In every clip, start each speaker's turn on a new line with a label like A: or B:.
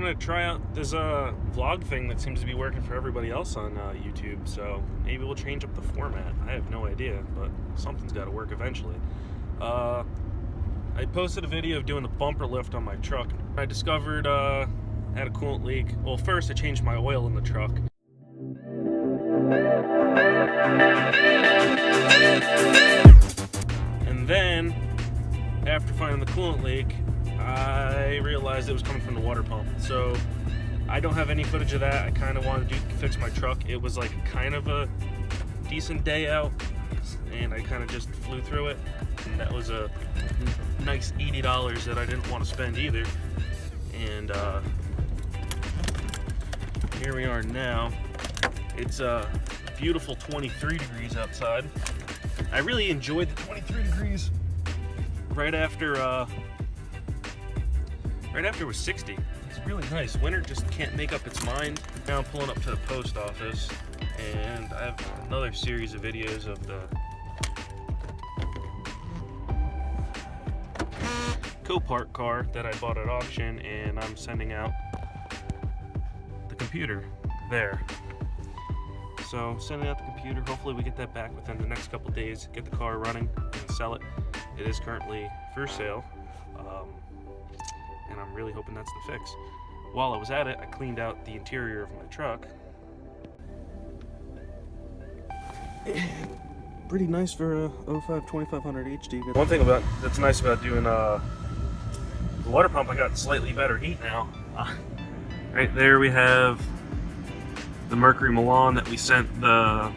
A: gonna try out this vlog thing that seems to be working for everybody else on YouTube. So maybe we'll change up the format. I have no idea, but something's got to work eventually. I posted a video of doing the bumper lift on my truck. I discovered I had a coolant leak. Well, first I changed my oil in the truck. And then, after finding the coolant leak, I realized it was coming from the water pump. So I don't have any footage of that. I kind of wanted to fix my truck. It was like kind of a decent day out, and I kind of just flew through it. And that was a nice $80 that I didn't want to spend either. And here we are now. It's a beautiful 23 degrees outside. I really enjoyed the 23 degrees right after it was 60. It's really nice. Winter just can't make up its mind. Now I'm pulling up to the post office, and I have another series of videos of the Copart car that I bought at auction, and I'm sending out the computer there. So sending out the computer, hopefully we get that back within the next couple days, get the car running and sell it. It is currently for sale, and I'm really hoping that's the fix. While I was at it, I cleaned out the interior of my truck. Pretty nice for a 05 2500 HD. One thing that's nice about doing the water pump, I got slightly better heat now. Right there we have the Mercury Milan that we sent the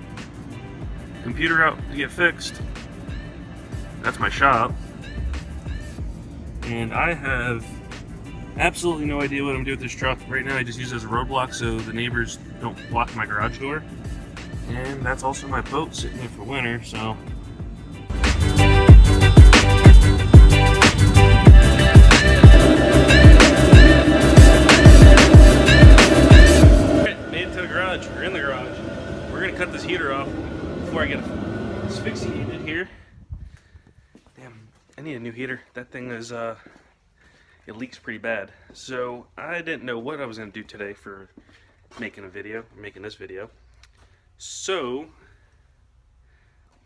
A: computer out to get fixed. That's my shop. And I have absolutely no idea what I'm doing with this truck. Right now I just use it as a roadblock so the neighbors don't block my garage door. And that's also my boat sitting there for winter, so. Made it to the garage. We're in the garage. We're gonna cut this heater off before I get asphyxiated here. Damn, I need a new heater. That thing is, it leaks pretty bad. So I didn't know what I was gonna do today for making this video. So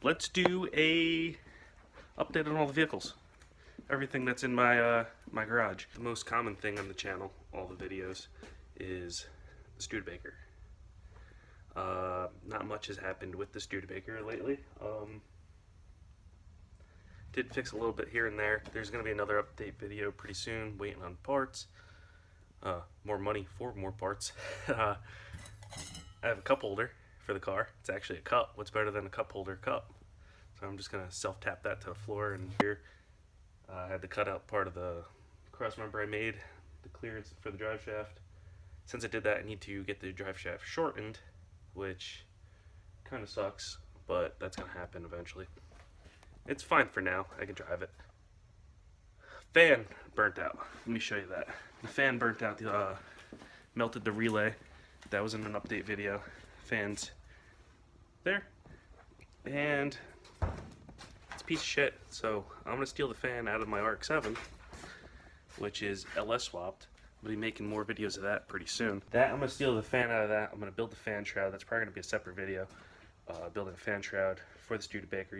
A: let's do a update on all the vehicles, everything that's in my my garage. The most common thing on the channel, all the videos, is the Studebaker. Not much has happened with the Studebaker lately. Did fix a little bit here and there. There's going to be another update video pretty soon, waiting on parts. More money for more parts. I have a cup holder for the car. It's actually a cup. What's better than a cup holder cup? So I'm just going to self-tap that to the floor. And here I had to cut out part of the cross member I made, the clearance for the drive shaft. Since I did that, I need to get the drive shaft shortened, which kind of sucks, but that's going to happen eventually. It's fine for now. I can drive it. Fan burnt out. Let me show you that. The fan burnt out. Melted the relay. That was in an update video. Fans there. And it's a piece of shit. So I'm going to steal the fan out of my RX-7, which is LS swapped. I'll be making more videos of that pretty soon. I'm going to steal the fan out of that. I'm going to build the fan shroud. That's probably going to be a separate video. Building a fan shroud for the Studebaker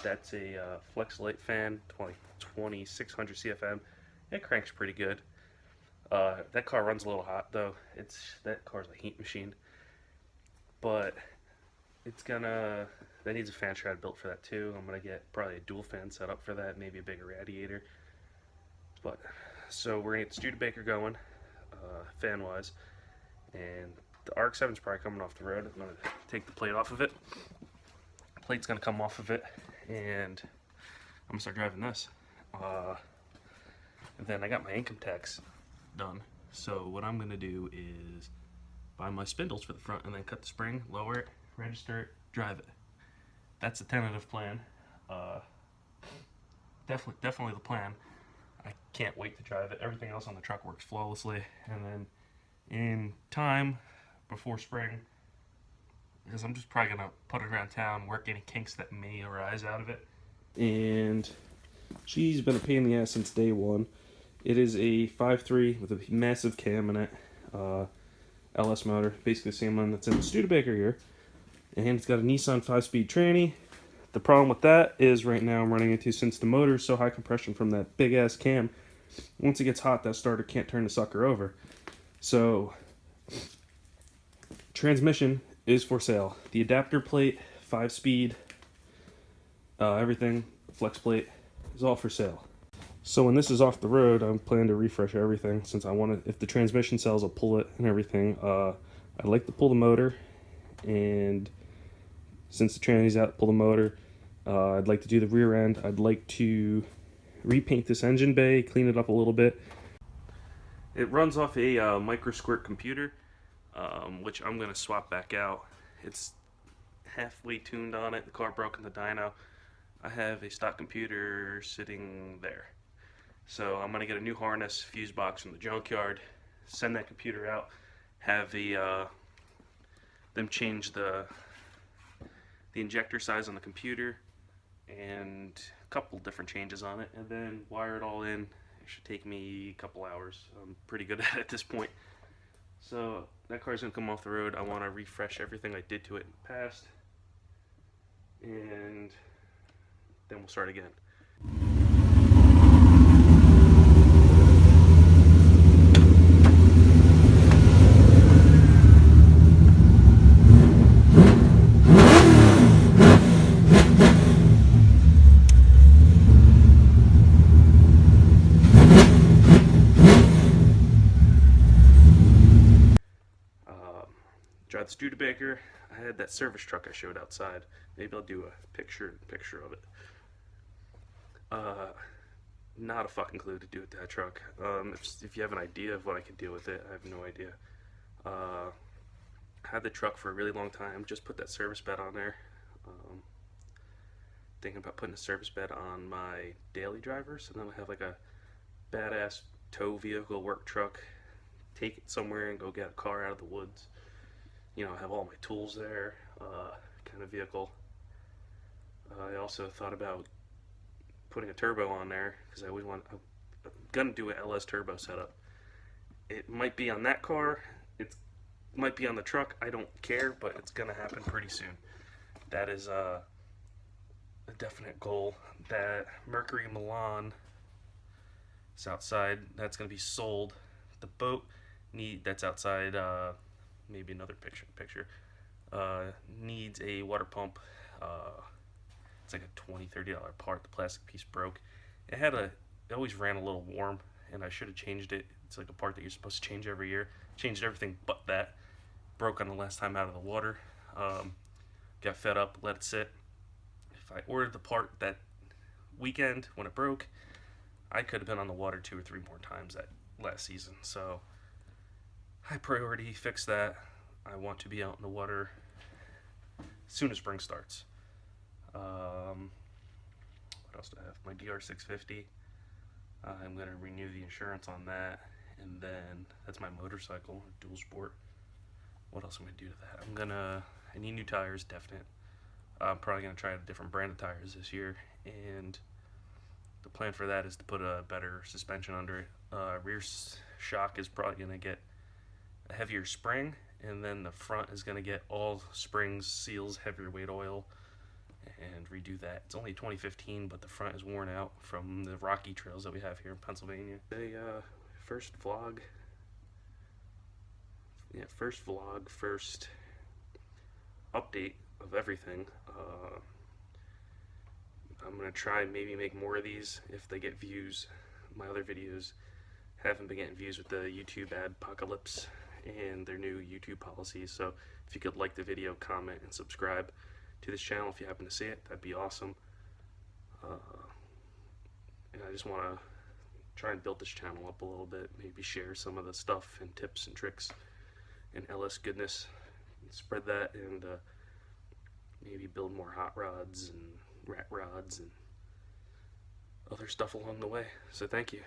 A: that's a Flexolite fan, 2600 CFM. It cranks pretty good. That car runs a little hot though. That car's a heat machine. But that needs a fan shroud built for that too. I'm gonna get probably a dual fan set up for that, maybe a bigger radiator. So we're gonna get the Studebaker going, fan wise, and the RX-7 is probably coming off the road. I'm going to take the plate off of it. The plate's going to come off of it, and I'm going to start driving this. And then I got my income tax done. So what I'm going to do is buy my spindles for the front and then cut the spring, lower it, register it, drive it. That's the tentative plan. Definitely the plan. I can't wait to drive it. Everything else on the truck works flawlessly. And then in time, before spring, because I'm just probably going to put it around town, work any kinks that may arise out of it. And she's been a pain in the ass since day one. It is a 5.3 with a massive cam in it, LS motor, basically the same one that's in the Studebaker here, and it's got a Nissan 5-speed tranny. The problem with that is right now I'm running into, since the motor is so high compression from that big ass cam, once it gets hot that starter can't turn the sucker over. So transmission is for sale. The adapter plate, 5-speed, everything, flex plate is all for sale. So when this is off the road, I'm planning to refresh everything, since I want to, if the transmission sells, I'll pull it and everything. I'd like to pull the motor, and since the tranny's out, pull the motor. I'd like to do the rear end. I'd like to repaint this engine bay, clean it up a little bit. It runs off a micro squirt computer, which I'm going to swap back out. It's halfway tuned on it. The car broke in the dyno. I have a stock computer sitting there. So I'm going to get a new harness, fuse box from the junkyard, send that computer out, have them change the injector size on the computer, and a couple different changes on it, and then wire it all in. It should take me a couple hours. I'm pretty good at it at this point. So that car's going to come off the road. I want to refresh everything I did to it in the past, and then we'll start again. Drive the Studebaker. I had that service truck I showed outside. Maybe I'll do a picture of it. Not a fucking clue to do with that truck. If you have an idea of what I could do with it, I have no idea. Had the truck for a really long time. Just put that service bed on there. Thinking about putting a service bed on my daily driver, so then I have like a badass tow vehicle work truck. Take it somewhere and go get a car out of the woods. You know, have all my tools there, kind of vehicle. I also thought about putting a turbo on there, because I'm gonna do an LS turbo setup. It might be on that car, it might be on the truck, I don't care, but it's gonna happen pretty soon. That is a definite goal. That Mercury Milan is outside, that's gonna be sold. The boat that's outside, maybe another picture, needs a water pump. It's like a $20-$30 part. The plastic piece broke. It always ran a little warm, and I should have changed it. It's like a part that you're supposed to change every year. Changed everything but that. Broke on the last time out of the water. Got fed up, let it sit. If I ordered the part that weekend when it broke, I could have been on the water 2 or 3 more times that last season. So high priority, fix that. I want to be out in the water as soon as spring starts. What else do I have? My DR650. I'm going to renew the insurance on that, and then that's my motorcycle, dual sport. What else am I going to do to that? I need new tires, definite. I'm probably going to try a different brand of tires this year, and the plan for that is to put a better suspension under it. Rear shock is probably going to get a heavier spring, and then the front is going to get all springs, seals, heavier weight oil, and redo that. It's only 2015, but the front is worn out from the rocky trails that we have here in Pennsylvania. First vlog, first update of everything. I'm going to try maybe make more of these if they get views. My other videos haven't been getting views with the YouTube ad apocalypse and their new YouTube policies. So if you could like the video, comment, and subscribe to this channel if you happen to see it, that'd be awesome. And I just want to try and build this channel up a little bit, maybe share some of the stuff and tips and tricks and LS goodness, and spread that, and maybe build more hot rods and rat rods and other stuff along the way. So thank you.